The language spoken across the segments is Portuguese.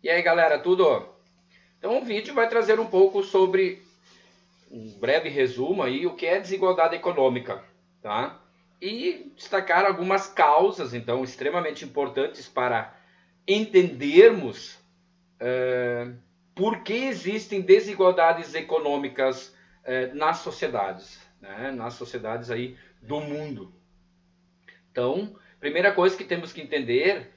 E aí, galera, tudo? Então, o vídeo vai trazer um pouco sobre um breve resumo aí o que é desigualdade econômica, tá? E destacar algumas causas, então, extremamente importantes para entendermos por que existem desigualdades econômicas nas sociedades, né? Nas sociedades aí do mundo. Então, primeira coisa que temos que entender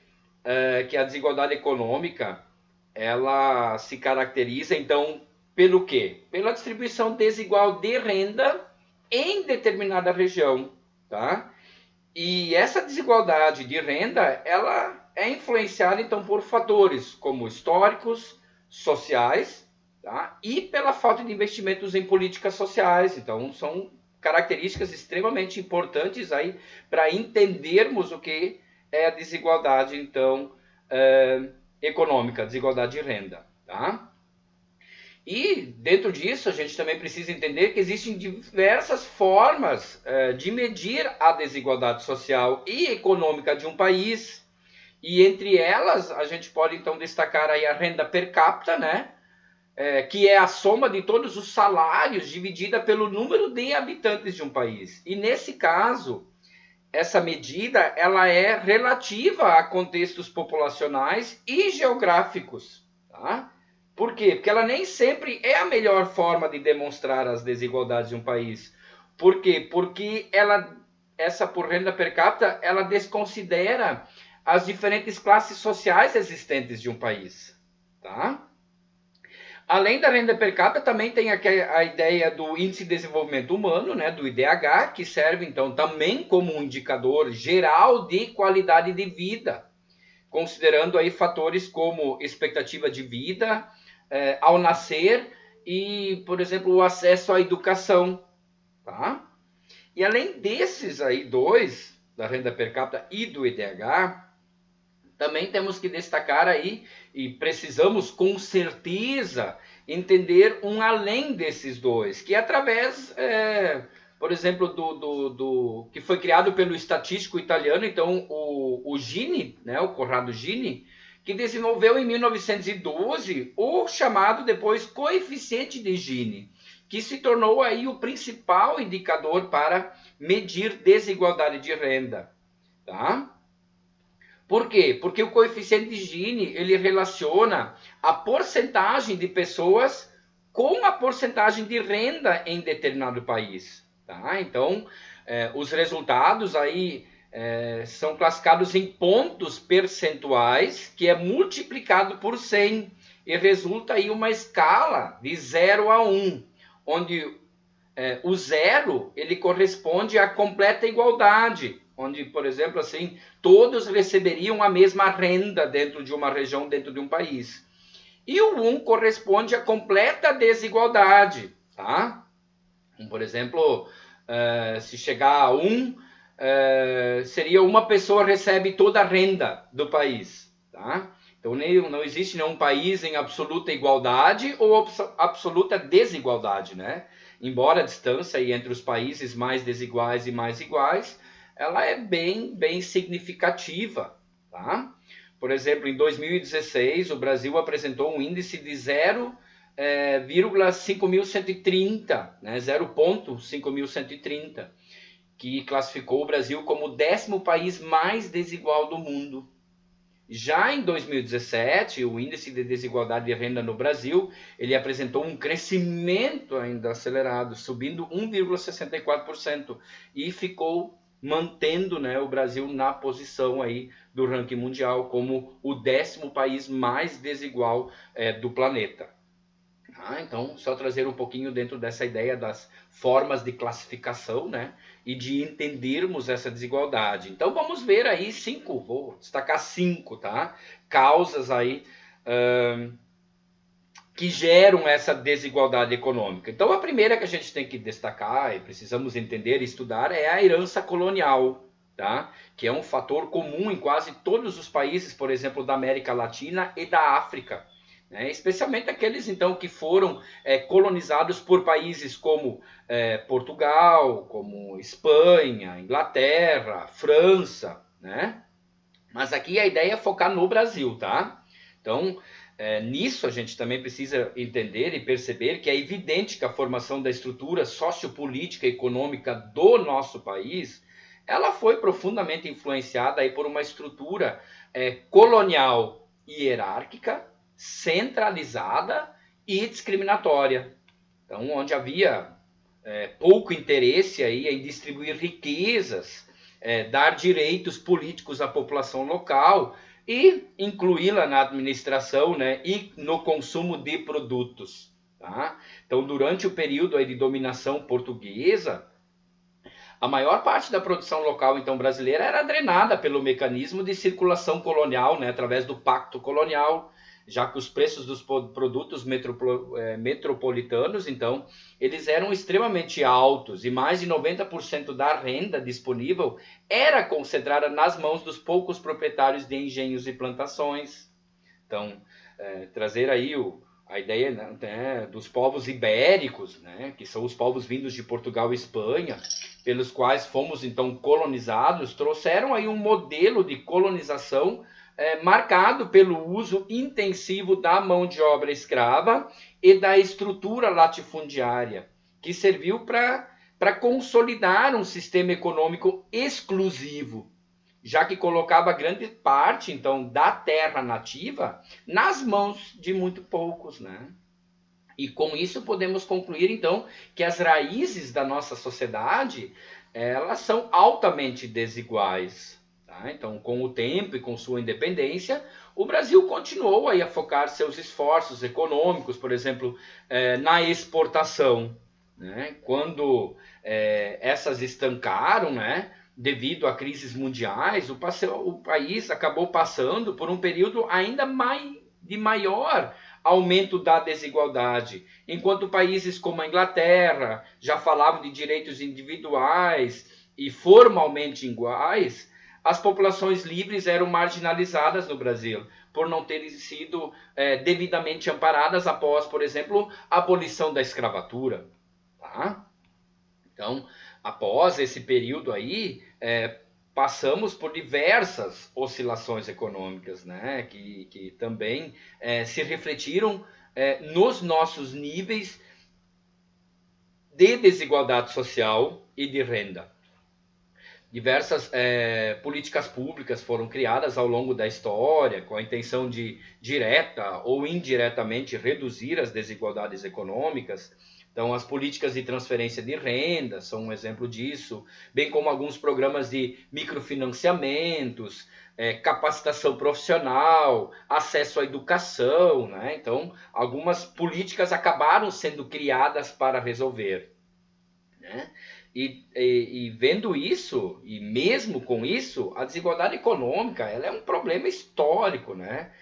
é que a desigualdade econômica ela se caracteriza, então, pelo quê? Pela distribuição desigual de renda em determinada região, tá? E essa desigualdade de renda, ela é influenciada, então, por fatores como históricos, sociais, tá? E pela falta de investimentos em políticas sociais. Então, são características extremamente importantes aí para entendermos o que é a desigualdade, então, econômica, desigualdade de renda, tá? E dentro disso a gente também precisa entender que existem diversas formas de medir a desigualdade social e econômica de um país. E entre elas a gente pode então destacar aí a renda per capita, né? Que é a soma de todos os salários dividida pelo número de habitantes de um país. E nesse caso, essa medida ela é relativa a contextos populacionais e geográficos, tá? Por quê? Porque ela nem sempre é a melhor forma de demonstrar as desigualdades de um país. Por quê? Porque essa por renda per capita, ela desconsidera as diferentes classes sociais existentes de um país, tá? Além da renda per capita, também tem a ideia do Índice de Desenvolvimento Humano, né, do IDH, que serve então também como um indicador geral de qualidade de vida, considerando aí fatores como expectativa de vida ao nascer e, por exemplo, o acesso à educação, tá? E além desses aí dois, da renda per capita e do IDH, também temos que destacar aí, e precisamos com certeza entender um além desses dois, que é através, por exemplo, do que foi criado pelo estatístico italiano, então o Gini, né, o Corrado Gini, que desenvolveu em 1912 o chamado depois coeficiente de Gini, que se tornou aí o principal indicador para medir desigualdade de renda, tá? Por quê? Porque o coeficiente de Gini ele relaciona a porcentagem de pessoas com a porcentagem de renda em determinado país. Tá? Então, os resultados aí são classificados em pontos percentuais, que é multiplicado por 100, e resulta aí uma escala de 0 a 1, onde o zero ele corresponde à completa igualdade, onde, por exemplo, assim, todos receberiam a mesma renda dentro de uma região, dentro de um país. E o 1 corresponde à completa desigualdade, tá? Por exemplo, se chegar a 1, seria uma pessoa recebe toda a renda do país, tá? Então não existe nenhum país em absoluta igualdade ou absoluta desigualdade, né? Embora a distância entre os países mais desiguais e mais iguais, ela é bem significativa, tá? Por exemplo, em 2016, o Brasil apresentou um índice de 0,5130, né? 0,5130, que classificou o Brasil como o 10º país mais desigual do mundo. Já em 2017, o índice de desigualdade de renda no Brasil, ele apresentou um crescimento ainda acelerado, subindo 1,64%, e ficou mantendo, né, o Brasil na posição aí do ranking mundial como o 10º país mais desigual do planeta. Então, só trazer um pouquinho dentro dessa ideia das formas de classificação, né? E de entendermos essa desigualdade. Então, vamos ver aí 5, vou destacar 5, tá? Causas aí que geram essa desigualdade econômica. Então, a primeira que a gente tem que destacar e precisamos entender e estudar é a herança colonial, tá? Que é um fator comum em quase todos os países, por exemplo, da América Latina e da África. Especialmente aqueles então que foram colonizados por países como Portugal, como Espanha, Inglaterra, França, né? Mas aqui a ideia é focar no Brasil, tá? Então, nisso a gente também precisa entender e perceber que é evidente que a formação da estrutura sociopolítica e econômica do nosso país, ela foi profundamente influenciada aí por uma estrutura colonial e hierárquica, centralizada e discriminatória. Então, onde havia pouco interesse aí em distribuir riquezas, dar direitos políticos à população local e incluí-la na administração, né, e no consumo de produtos. Tá? Então, durante o período aí de dominação portuguesa, a maior parte da produção local então brasileira era drenada pelo mecanismo de circulação colonial, né, através do pacto colonial, já que os preços dos produtos metropolitanos, então, eles eram extremamente altos e mais de 90% da renda disponível era concentrada nas mãos dos poucos proprietários de engenhos e plantações. Então, trazer aí a ideia, né, dos povos ibéricos, né, que são os povos vindos de Portugal e Espanha, pelos quais fomos então colonizados, trouxeram aí um modelo de colonização marcado pelo uso intensivo da mão de obra escrava e da estrutura latifundiária, que serviu para consolidar um sistema econômico exclusivo, já que colocava grande parte então da terra nativa nas mãos de muito poucos, né? E com isso podemos concluir então que as raízes da nossa sociedade, elas são altamente desiguais. Tá? Então, com o tempo e com sua independência, o Brasil continuou aí a focar seus esforços econômicos, por exemplo, na exportação. Né? Quando essas estancaram, né? Devido a crises mundiais, o país acabou passando por um período ainda de maior aumento da desigualdade, enquanto países como a Inglaterra já falavam de direitos individuais e formalmente iguais, as populações livres eram marginalizadas no Brasil, por não terem sido devidamente amparadas após, por exemplo, a abolição da escravatura. Tá? Então, após esse período aí, passamos por diversas oscilações econômicas, né, que também se refletiram nos nossos níveis de desigualdade social e de renda. Diversas políticas públicas foram criadas ao longo da história com a intenção de, direta ou indiretamente, reduzir as desigualdades econômicas. Então, as políticas de transferência de renda são um exemplo disso, bem como alguns programas de microfinanciamentos, capacitação profissional, acesso à educação, né? Então, algumas políticas acabaram sendo criadas para resolver, né? E vendo isso, e mesmo com isso, a desigualdade econômica ela é um problema histórico, né?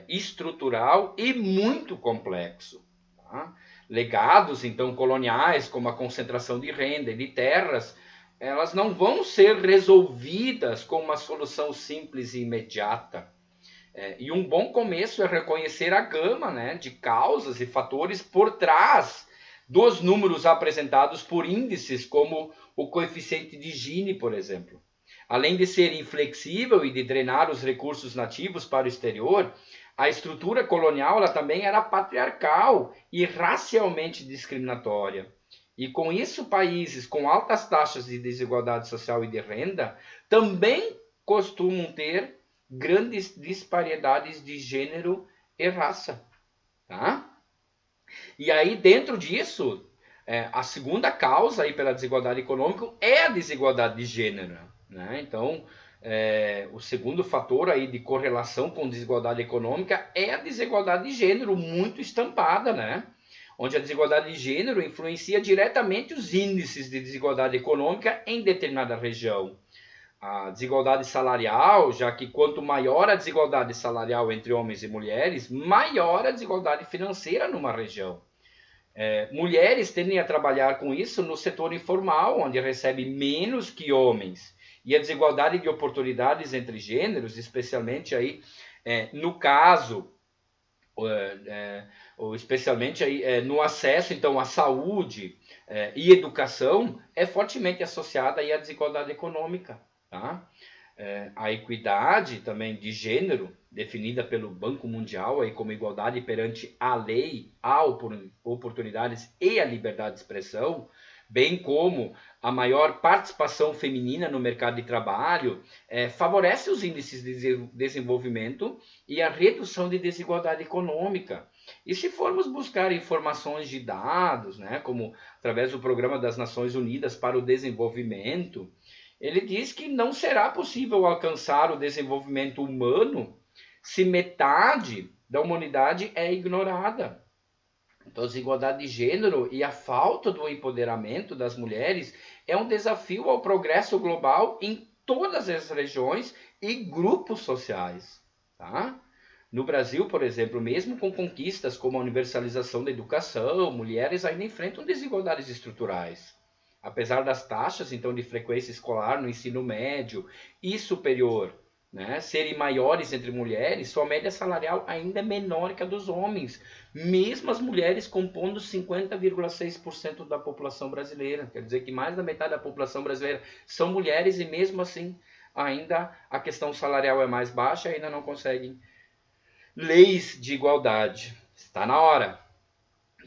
Estrutural e muito complexo. Tá? Legados, então, coloniais, como a concentração de renda e de terras, elas não vão ser resolvidas com uma solução simples e imediata. E um bom começo é reconhecer a gama, né, de causas e fatores por trás dos números apresentados por índices como o coeficiente de Gini, por exemplo. Além de ser inflexível e de drenar os recursos nativos para o exterior, a estrutura colonial ela também era patriarcal e racialmente discriminatória. E com isso, países com altas taxas de desigualdade social e de renda também costumam ter grandes disparidades de gênero e raça. Tá? E aí, dentro disso, a segunda causa aí pela desigualdade econômica é a desigualdade de gênero. Né? Então, o segundo fator aí de correlação com desigualdade econômica é a desigualdade de gênero, muito estampada, né? Onde a desigualdade de gênero influencia diretamente os índices de desigualdade econômica em determinada região. A desigualdade salarial, já que quanto maior a desigualdade salarial entre homens e mulheres, maior a desigualdade financeira numa região. Mulheres tendem a trabalhar com isso no setor informal, onde recebem menos que homens. E a desigualdade de oportunidades entre gêneros, especialmente aí, no caso, ou especialmente aí, no acesso então à saúde e educação, é fortemente associada aí à desigualdade econômica. Tá? A equidade também de gênero definida pelo Banco Mundial aí como igualdade perante a lei, a oportunidades e a liberdade de expressão, bem como a maior participação feminina no mercado de trabalho, favorece os índices de desenvolvimento e a redução de desigualdade econômica. E se formos buscar informações de dados, né, como através do Programa das Nações Unidas para o Desenvolvimento, ele diz que não será possível alcançar o desenvolvimento humano se metade da humanidade é ignorada. Então, a desigualdade de gênero e a falta do empoderamento das mulheres é um desafio ao progresso global em todas as regiões e grupos sociais. Tá? No Brasil, por exemplo, mesmo com conquistas como a universalização da educação, mulheres ainda enfrentam desigualdades estruturais. Apesar das taxas então de frequência escolar no ensino médio e superior, né, serem maiores entre mulheres, sua média salarial ainda é menor que a dos homens, mesmo as mulheres compondo 50,6% da população brasileira. Quer dizer que mais da metade da população brasileira são mulheres e mesmo assim ainda a questão salarial é mais baixa e ainda não conseguem leis de igualdade. Está na hora.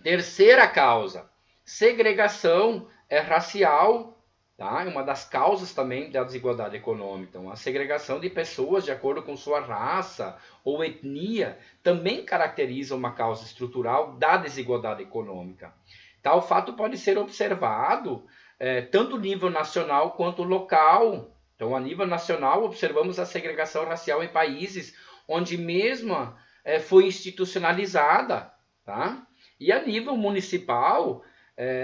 Terceira causa, segregação racial, tá? É uma das causas também da desigualdade econômica. Então, a segregação de pessoas de acordo com sua raça ou etnia também caracteriza uma causa estrutural da desigualdade econômica. Tal fato pode ser observado tanto no nível nacional quanto local. Então, a nível nacional, observamos a segregação racial em países onde mesmo foi institucionalizada, tá? E a nível municipal,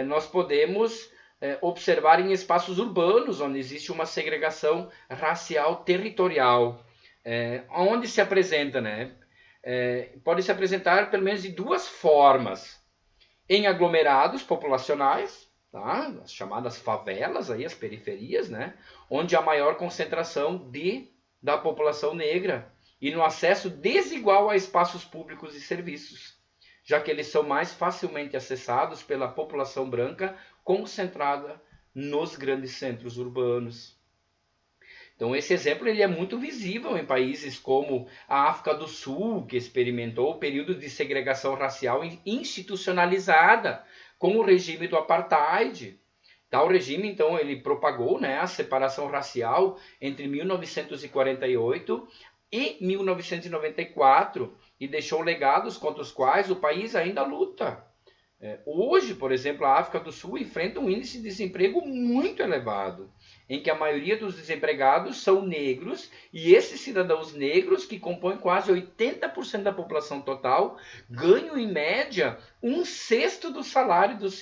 nós podemos observar em espaços urbanos, onde existe uma segregação racial territorial, onde se apresenta, né? Pode se apresentar pelo menos de duas formas. Em aglomerados populacionais, tá? As chamadas favelas, aí, as periferias, né? Onde há maior concentração da população negra e no acesso desigual a espaços públicos e serviços, já que eles são mais facilmente acessados pela população branca concentrada nos grandes centros urbanos. Então, esse exemplo ele é muito visível em países como a África do Sul, que experimentou o período de segregação racial institucionalizada com o regime do apartheid. Tal regime, então, ele propagou, né, a separação racial entre 1948 e 1994 e deixou legados contra os quais o país ainda luta. Hoje, por exemplo, a África do Sul enfrenta um índice de desemprego muito elevado, em que a maioria dos desempregados são negros, e esses cidadãos negros, que compõem quase 80% da população total, ganham em média um sexto do salário dos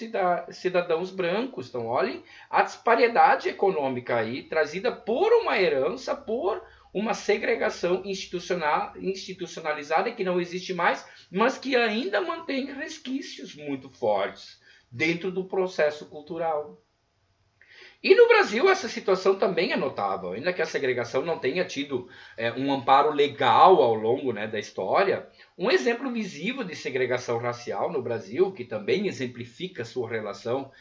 cidadãos brancos. Então, olhem a disparidade econômica aí, trazida por uma herança, por uma segregação institucionalizada que não existe mais, mas que ainda mantém resquícios muito fortes dentro do processo cultural. E no Brasil essa situação também é notável, ainda que a segregação não tenha tido um amparo legal ao longo, né, da história. Um exemplo visível de segregação racial no Brasil, que também exemplifica sua relação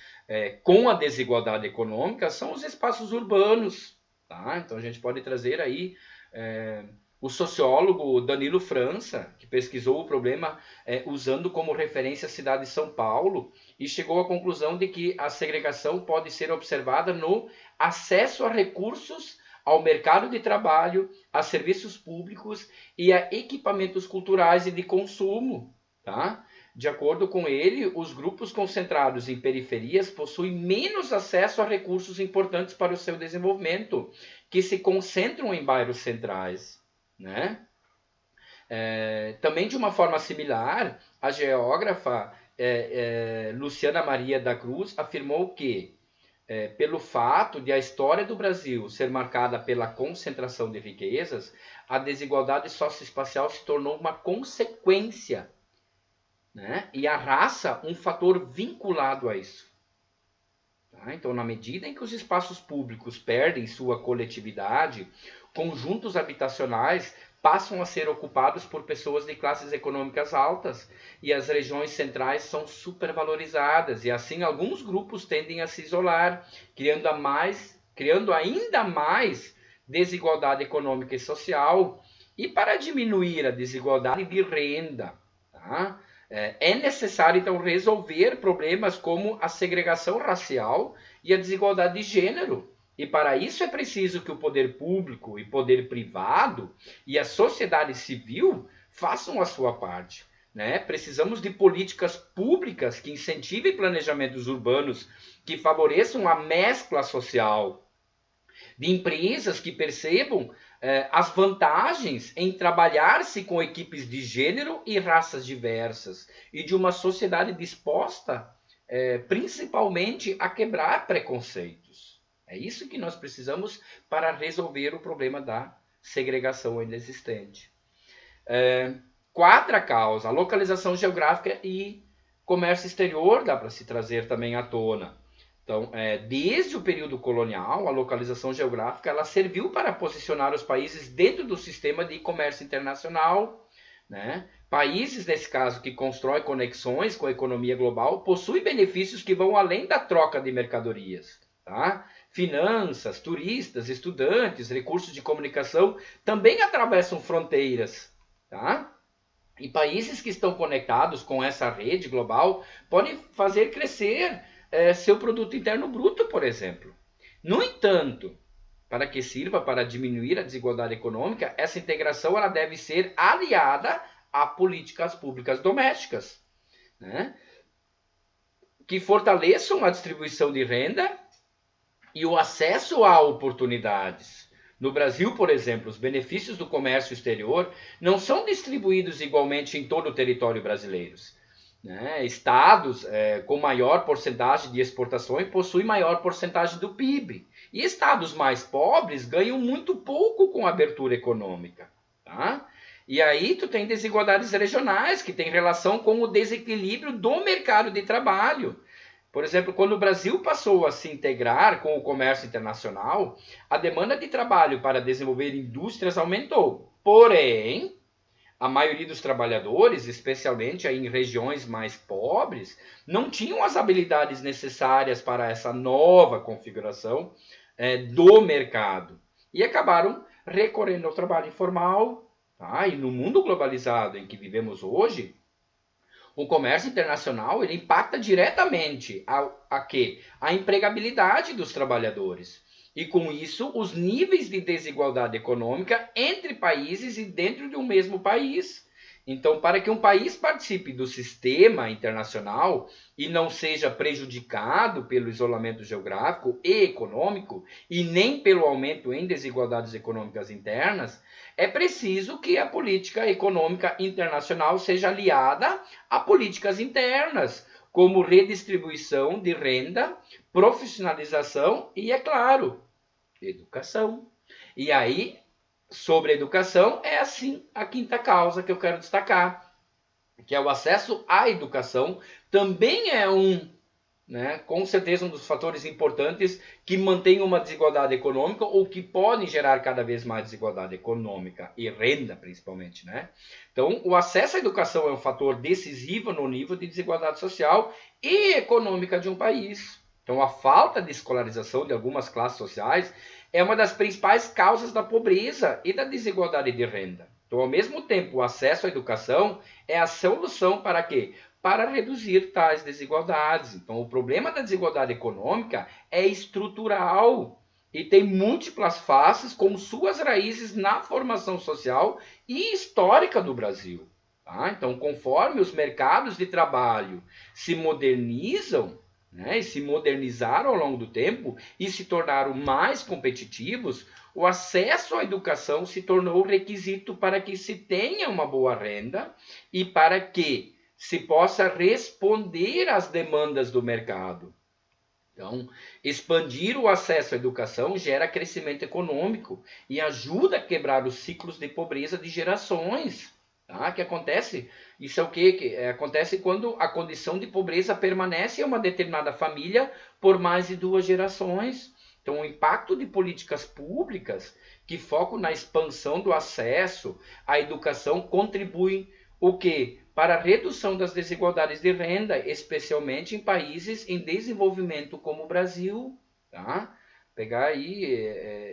com a desigualdade econômica, são os espaços urbanos. Tá? Então a gente pode trazer aí o sociólogo Danilo França, que pesquisou o problema usando como referência a cidade de São Paulo, e chegou à conclusão de que a segregação pode ser observada no acesso a recursos, ao mercado de trabalho, a serviços públicos e a equipamentos culturais e de consumo. Tá? De acordo com ele, os grupos concentrados em periferias possuem menos acesso a recursos importantes para o seu desenvolvimento, que se concentram em bairros centrais. Né? Também de uma forma similar, a geógrafa Luciana Maria da Cruz afirmou que, pelo fato de a história do Brasil ser marcada pela concentração de riquezas, a desigualdade socioespacial se tornou uma consequência, né? E a raça um fator vinculado a isso. Tá? Então, na medida em que os espaços públicos perdem sua coletividade, conjuntos habitacionais passam a ser ocupados por pessoas de classes econômicas altas e as regiões centrais são supervalorizadas, e assim alguns grupos tendem a se isolar, criando ainda mais desigualdade econômica e social, E para diminuir a desigualdade de renda, tá? É necessário, então, resolver problemas como a segregação racial e a desigualdade de gênero. E para isso é preciso que o poder público e poder privado e a sociedade civil façam a sua parte. Né? Precisamos de políticas públicas que incentivem planejamentos urbanos que favoreçam a mescla social, de empresas que percebam as vantagens em trabalhar-se com equipes de gênero e raças diversas, e de uma sociedade disposta, principalmente, a quebrar preconceitos. É isso que nós precisamos para resolver o problema da segregação ainda existente. Quarta causa, a localização geográfica e comércio exterior dá para se trazer também à tona. Então, desde o período colonial, a localização geográfica ela serviu para posicionar os países dentro do sistema de comércio internacional. Né? Países, nesse caso, que constroem conexões com a economia global, possuem benefícios que vão além da troca de mercadorias. Tá? Finanças, turistas, estudantes, recursos de comunicação também atravessam fronteiras. Tá? E países que estão conectados com essa rede global podem fazer crescer seu produto interno bruto, por exemplo. No entanto, para que sirva para diminuir a desigualdade econômica, essa integração ela deve ser aliada a políticas públicas domésticas, né? Que fortaleçam a distribuição de renda e o acesso a oportunidades. No Brasil, por exemplo, os benefícios do comércio exterior não são distribuídos igualmente em todo o território brasileiro. Né? Estados com maior porcentagem de exportações possuem maior porcentagem do PIB. E estados mais pobres ganham muito pouco com a abertura econômica. Tá? E aí tu tem desigualdades regionais que têm relação com o desequilíbrio do mercado de trabalho. Por exemplo, quando o Brasil passou a se integrar com o comércio internacional, a demanda de trabalho para desenvolver indústrias aumentou. Porém, a maioria dos trabalhadores, especialmente em regiões mais pobres, não tinham as habilidades necessárias para essa nova configuração do mercado e acabaram recorrendo ao trabalho informal. Tá? E no mundo globalizado em que vivemos hoje, o comércio internacional ele impacta diretamente a empregabilidade dos trabalhadores. E com isso, os níveis de desigualdade econômica entre países e dentro de um mesmo país. Então, para que um país participe do sistema internacional e não seja prejudicado pelo isolamento geográfico e econômico, e nem pelo aumento em desigualdades econômicas internas, é preciso que a política econômica internacional seja aliada a políticas internas, como redistribuição de renda, profissionalização e, é claro, educação. E aí, sobre educação, é assim a quinta causa que eu quero destacar, que é o acesso à educação, também é com certeza um dos fatores importantes que mantém uma desigualdade econômica ou que podem gerar cada vez mais desigualdade econômica e renda, principalmente, né? Então, o acesso à educação é um fator decisivo no nível de desigualdade social e econômica de um país. Então, a falta de escolarização de algumas classes sociais é uma das principais causas da pobreza e da desigualdade de renda. Então, ao mesmo tempo, o acesso à educação é a solução para quê? Para reduzir tais desigualdades. Então, o problema da desigualdade econômica é estrutural e tem múltiplas faces com suas raízes na formação social e histórica do Brasil. Tá? Então, conforme os mercados de trabalho se modernizam, e se modernizaram ao longo do tempo e se tornaram mais competitivos, o acesso à educação se tornou requisito para que se tenha uma boa renda e para que se possa responder às demandas do mercado. Então, expandir o acesso à educação gera crescimento econômico e ajuda a quebrar os ciclos de pobreza de gerações. Tá? Que acontece, isso é o quê? Que acontece quando a condição de pobreza permanece em uma determinada família por mais de 2 gerações. Então, o impacto de políticas públicas que focam na expansão do acesso à educação contribuem o quê? Para a redução das desigualdades de renda, especialmente em países em desenvolvimento como o Brasil. Tá? Pegar aí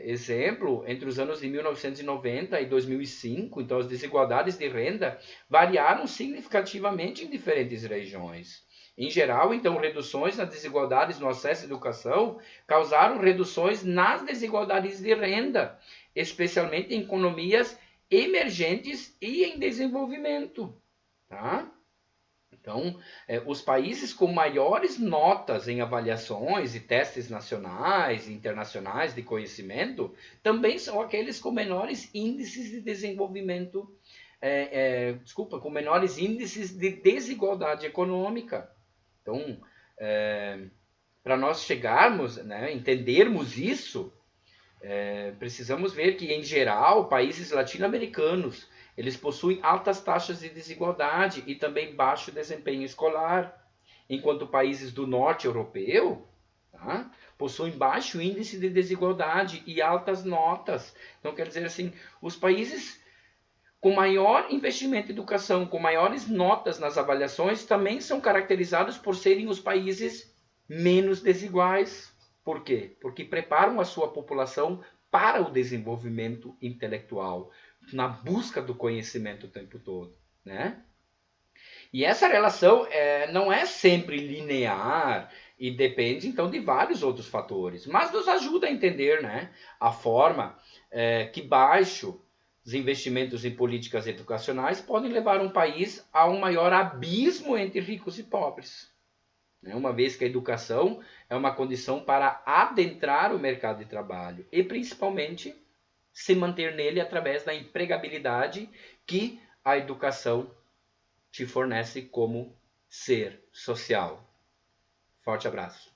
exemplo, entre os anos de 1990 e 2005, então as desigualdades de renda variaram significativamente em diferentes regiões. Em geral, então, reduções nas desigualdades no acesso à educação causaram reduções nas desigualdades de renda, especialmente em economias emergentes e em desenvolvimento. Tá? Então, os países com maiores notas em avaliações e testes nacionais e internacionais de conhecimento também são aqueles com menores índices de desenvolvimento, com menores índices de desigualdade econômica. Então, para nós chegarmos, né, entendermos isso, precisamos ver que, em geral, países latino-americanos eles possuem altas taxas de desigualdade e também baixo desempenho escolar, enquanto países do norte europeu, tá, possuem baixo índice de desigualdade e altas notas. Então, quer dizer assim, os países com maior investimento em educação, com maiores notas nas avaliações, também são caracterizados por serem os países menos desiguais. Por quê? Porque preparam a sua população para o desenvolvimento intelectual, na busca do conhecimento o tempo todo, né? E essa relação não é sempre linear e depende, então, de vários outros fatores, mas nos ajuda a entender, né, a forma que baixo os investimentos em políticas educacionais podem levar um país a um maior abismo entre ricos e pobres, né? Uma vez que a educação é uma condição para adentrar o mercado de trabalho e, principalmente, se manter nele através da empregabilidade que a educação te fornece como ser social. Forte abraço.